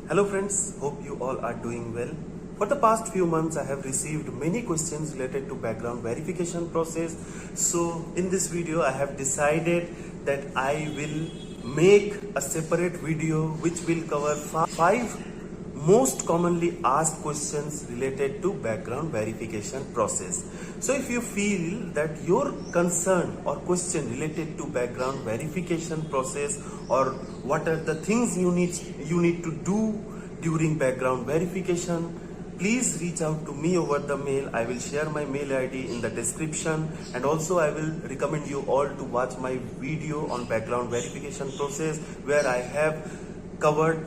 Hello friends, hope you all are doing well. For the past few months I have received many questions related to background verification process. So in this video I have decided that I will make a separate video which will cover five most commonly asked questions related to background verification process. So if you feel that your concern or question related to background verification process or what are the things you need to do during background verification, please reach out to me over the mail. I will share my mail ID in the description, and also I will recommend you all to watch my video on background verification process where I have covered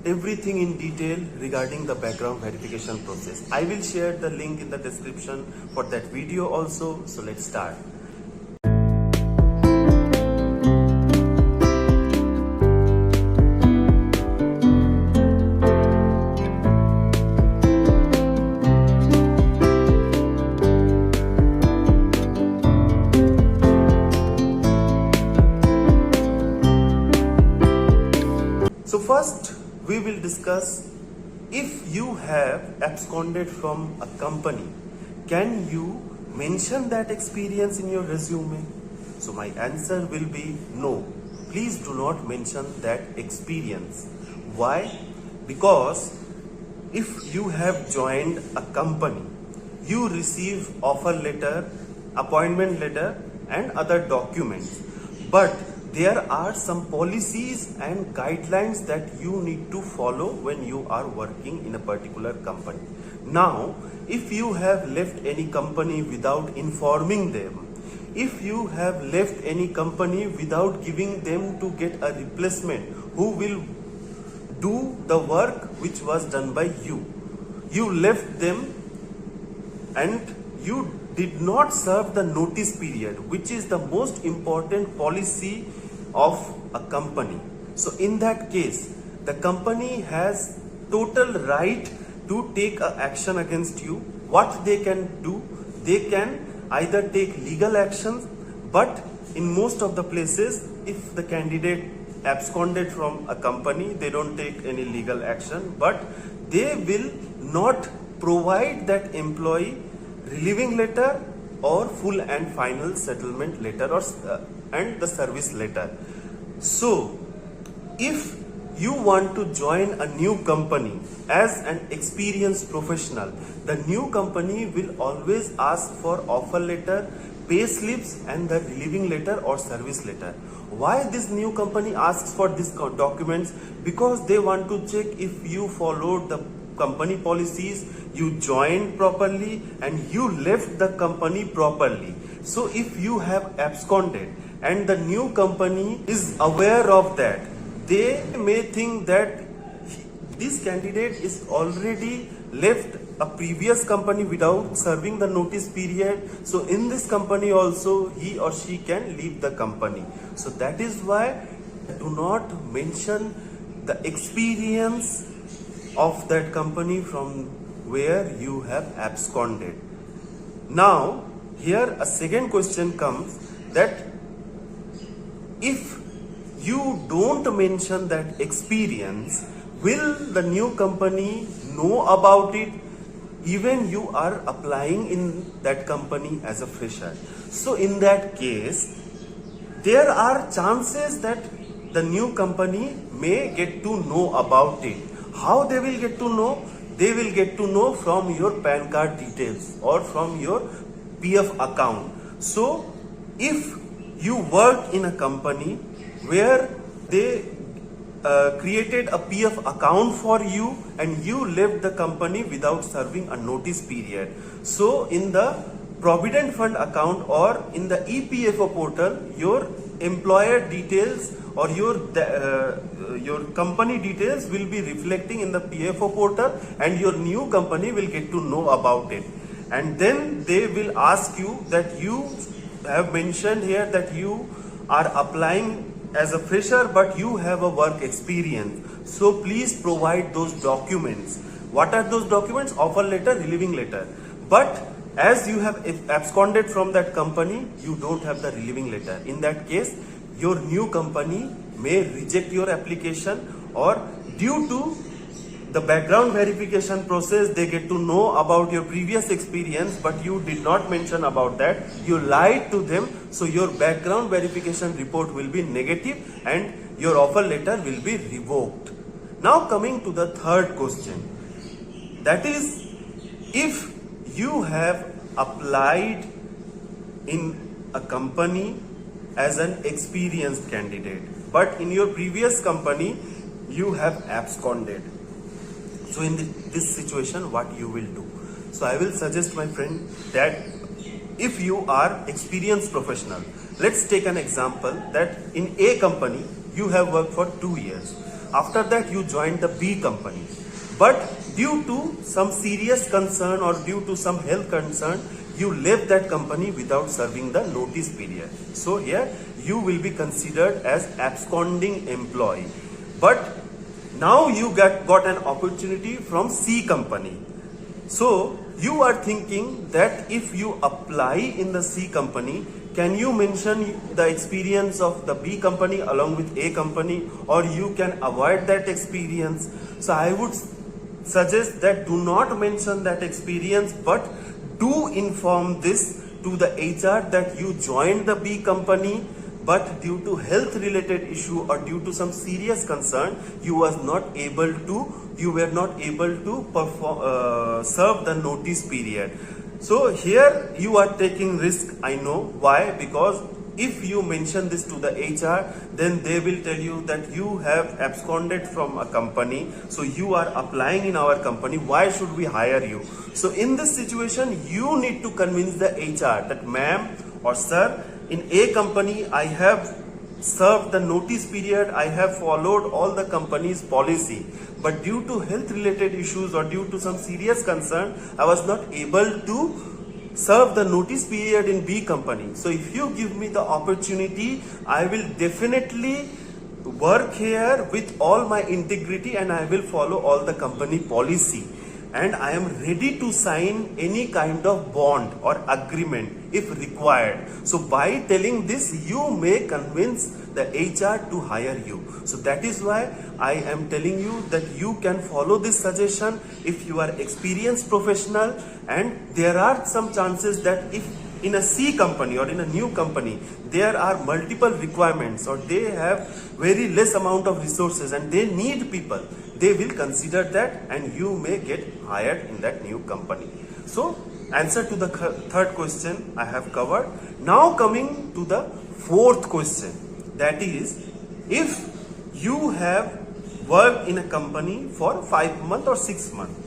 everything in detail regarding the background verification process. I will share the link in the description for that video also. So let's start. So first we will discuss, if you have absconded from a company, can you mention that experience in your resume? So my answer will be no. Please do not mention that experience. Why? Because if you have joined a company, you receive offer letter, appointment letter and other documents. But there are some policies and guidelines that you need to follow when you are working in a particular company. Now, if you have left any company without informing them, if you have left any company without giving them to get a replacement who will do the work which was done by you, you left them and you did not serve the notice period, which is the most important policy of a company. So in that case, the company has total right to take action against you. What they can do, they can either take legal actions, but in most of the places, if the candidate absconded from a company, they don't take any legal action, but they will not provide that employee relieving letter or full and final settlement letter and the service letter. So if you want to join a new company as an experienced professional, the new company will always ask for offer letter, pay slips and the relieving letter or service letter. Why this new company asks for these documents? Because they want to check if you followed the company policies, you joined properly and you left the company properly. So if you have absconded and the new company is aware of that, they may think that this candidate is already left a previous company without serving the notice period. So in this company also he or she can leave the company. So that is why do not mention the experience of that company from where you have absconded. Now here a second question comes, that if you don't mention that experience, will the new company know about it even you are applying in that company as a fresher? So in that case, there are chances that the new company may get to know about it. How they will get to know? They will get to know from your PAN card details or from your PF account. So if you work in a company where they created a PF account for you and you left the company without serving a notice period, so in the Provident Fund account or in the EPFO portal, your employer details or your company details will be reflecting in the PFO portal, and your new company will get to know about it. And then they will ask you that you have mentioned here that you are applying as a fresher but you have a work experience. So please provide those documents. What are those documents? Offer letter, relieving letter. But as you have absconded from that company, you don't have the relieving letter. In that case, your new company may reject your application, or due to the background verification process, they get to know about your previous experience, but you did not mention about that. You lied to them, so your background verification report will be negative and your offer letter will be revoked. Now coming to the third question, that is, if you have applied in a company as an experienced candidate, but in your previous company you have absconded. So in this situation, what you will do? So I will suggest, my friend, that if you are experienced professional, let's take an example that in A company you have worked for 2 years. After that you joined the B company, but due to some serious concern or due to some health concern, you left that company without serving the notice period. So here you will be considered as absconding employee. But now you got an opportunity from C company. So you are thinking that if you apply in the C company, can you mention the experience of the B company along with A company, or you can avoid that experience? So I would suggest that do not mention that experience, but do inform this to the HR that you joined the B company, but due to health related issue or due to some serious concern, you were not able to perform, serve the notice period. So here you are taking risk. I know why, because if you mention this to the HR, then they will tell you that you have absconded from a company, so you are applying in our company, why should we hire you? So in this situation, you need to convince the HR that, ma'am or sir, in A company I have served the notice period, I have followed all the company's policy, but due to health related issues or due to some serious concern, I was not able to serve the notice period in B company. So if you give me the opportunity, I will definitely work here with all my integrity and I will follow all the company policy, and I am ready to sign any kind of bond or agreement if required. So by telling this, you may convince the HR to hire you. So that is why I am telling you that you can follow this suggestion if you are experienced professional, and there are some chances that if in a C company or in a new company there are multiple requirements or they have very less amount of resources and they need people, they will consider that and you may get hired in that new company. So answer to the third question I have covered. Now coming to the fourth question, that is, if you have worked in a company for 5 months or 6 months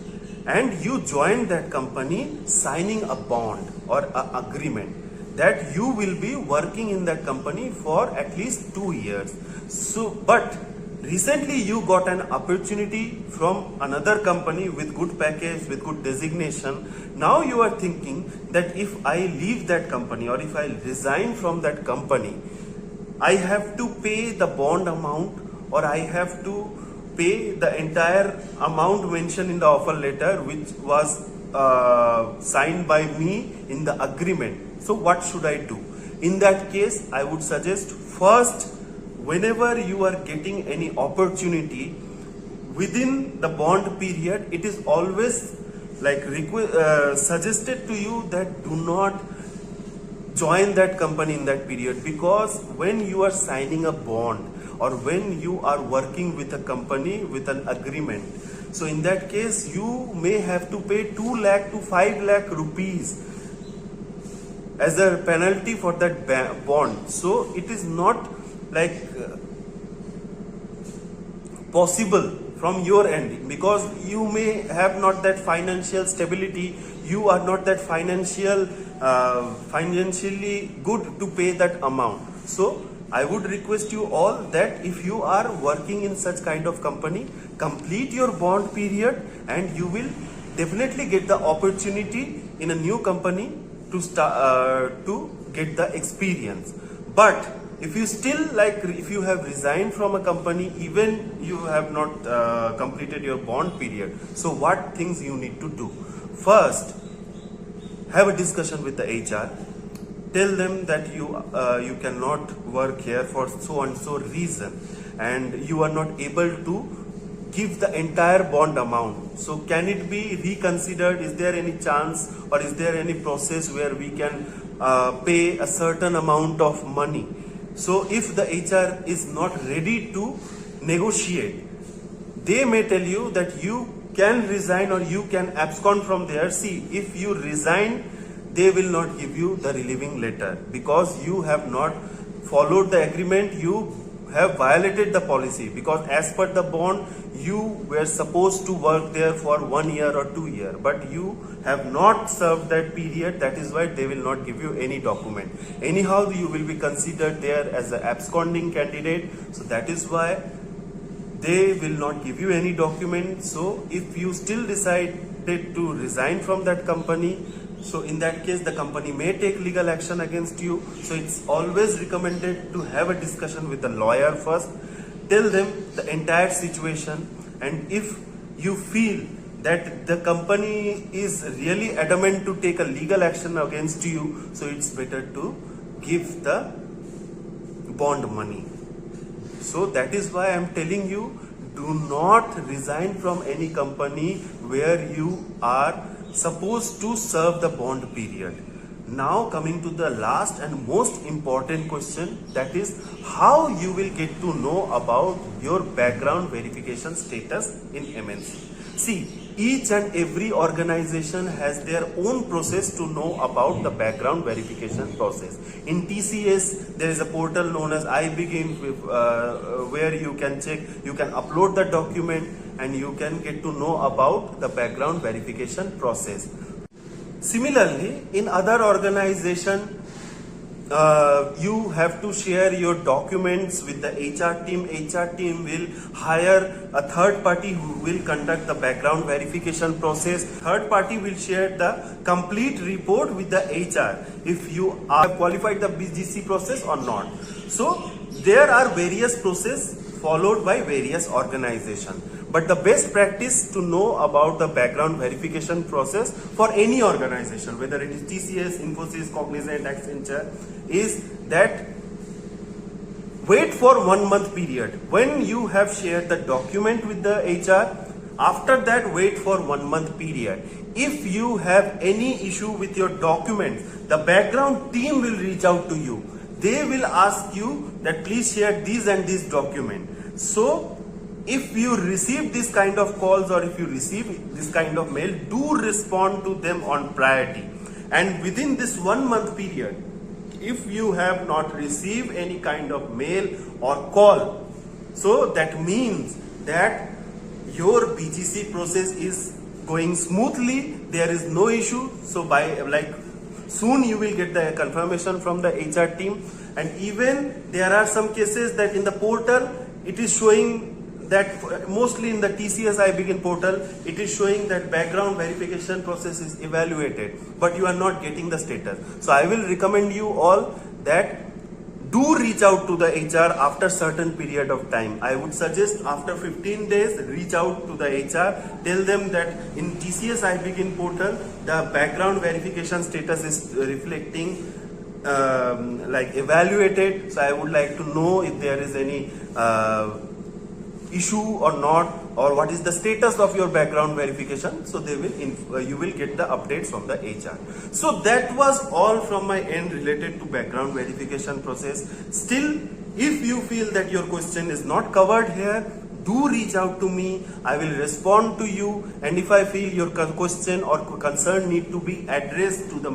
and you join that company signing a bond or a agreement that you will be working in that company for at least 2 years. So but recently you got an opportunity from another company with good package, with good designation. Now you are thinking that if I leave that company or if I resign from that company, I have to pay the bond amount or I have to pay the entire amount mentioned in the offer letter which was signed by me in the agreement. So what should I do? In that case, I would suggest, first, whenever you are getting any opportunity within the bond period, it is always like suggested to you that do not join that company in that period, because when you are signing a bond or when you are working with a company with an agreement, so in that case you may have to pay 2 lakh to 5 lakh rupees as a penalty for that bond. So it is not like possible from your end, because you may have not that financial stability, you are not that financially good to pay that amount. So I would request you all that if you are working in such kind of company, complete your bond period and you will definitely get the opportunity in a new company to start to get the experience. But if you still if you have resigned from a company, even you have not completed your bond period, so what things you need to do? First, have a discussion with the HR. Tell them that you cannot work here for so and so reason, and you are not able to give the entire bond amount. So can it be reconsidered? Is there any chance or is there any process where we can pay a certain amount of money? So if the HR is not ready to negotiate, they may tell you that you can resign or you can abscond from there. See, if you resign, they will not give you the relieving letter because you have not followed the agreement. You have violated the policy because as per the bond, you were supposed to work there for 1 year or 2 years, but you have not served that period. That is why they will not give you any document. Anyhow, you will be considered there as an absconding candidate. So that is why they will not give you any document. So if you still decided to resign from that company, so in that case the company may take legal action against you. So it's always recommended to have a discussion with the lawyer first. Tell them the entire situation, and if you feel that the company is really adamant to take a legal action against you, so it's better to give the bond money. So that is why I am telling you, do not resign from any company where you are supposed to serve the bond period. Now coming to the last and most important question, that is how you will get to know about your background verification status in MNC. See, each and every organization has their own process to know about the background verification process. In TCS, there is a portal known as iBegin, where you can check, you can upload the document and you can get to know about the background verification process. Similarly, in other organization, you have to share your documents with the HR team. HR team will hire a third party who will conduct the background verification process. Third party will share the complete report with the HR if you are qualified the BGC process or not. So there are various processes followed by various organizations. But the best practice to know about the background verification process for any organization, whether it is TCS, Infosys, Cognizant, Accenture, is that wait for 1 month period. When you have shared the document with the HR, after that wait for 1 month period. If you have any issue with your documents, the background team will reach out to you. They will ask you that please share these and these documents. So if you receive this kind of calls or if you receive this kind of mail, do respond to them on priority. And within this 1 month period, if you have not received any kind of mail or call, so that means that your BGC process is going smoothly, there is no issue. So by soon you will get the confirmation from the HR team. And even there are some cases that in the portal it is showing that, mostly in the TCS iBegin portal, it is showing that background verification process is evaluated, but you are not getting the status. So I will recommend you all that do reach out to the HR after certain period of time. I would suggest after 15 days, reach out to the HR, tell them that in TCS iBegin portal, the background verification status is reflecting evaluated. So I would like to know if there is any issue or not, or what is the status of your background verification. So they will you will get the updates from the HR. So that was all from my end related to background verification process. Still, if you feel that your question is not covered here, do reach out to me. I will respond to you, and if I feel your question or concern need to be addressed to the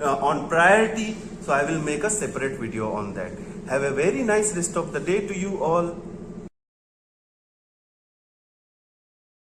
on priority, so I will make a separate video on that. Have a very nice rest of the day to you all.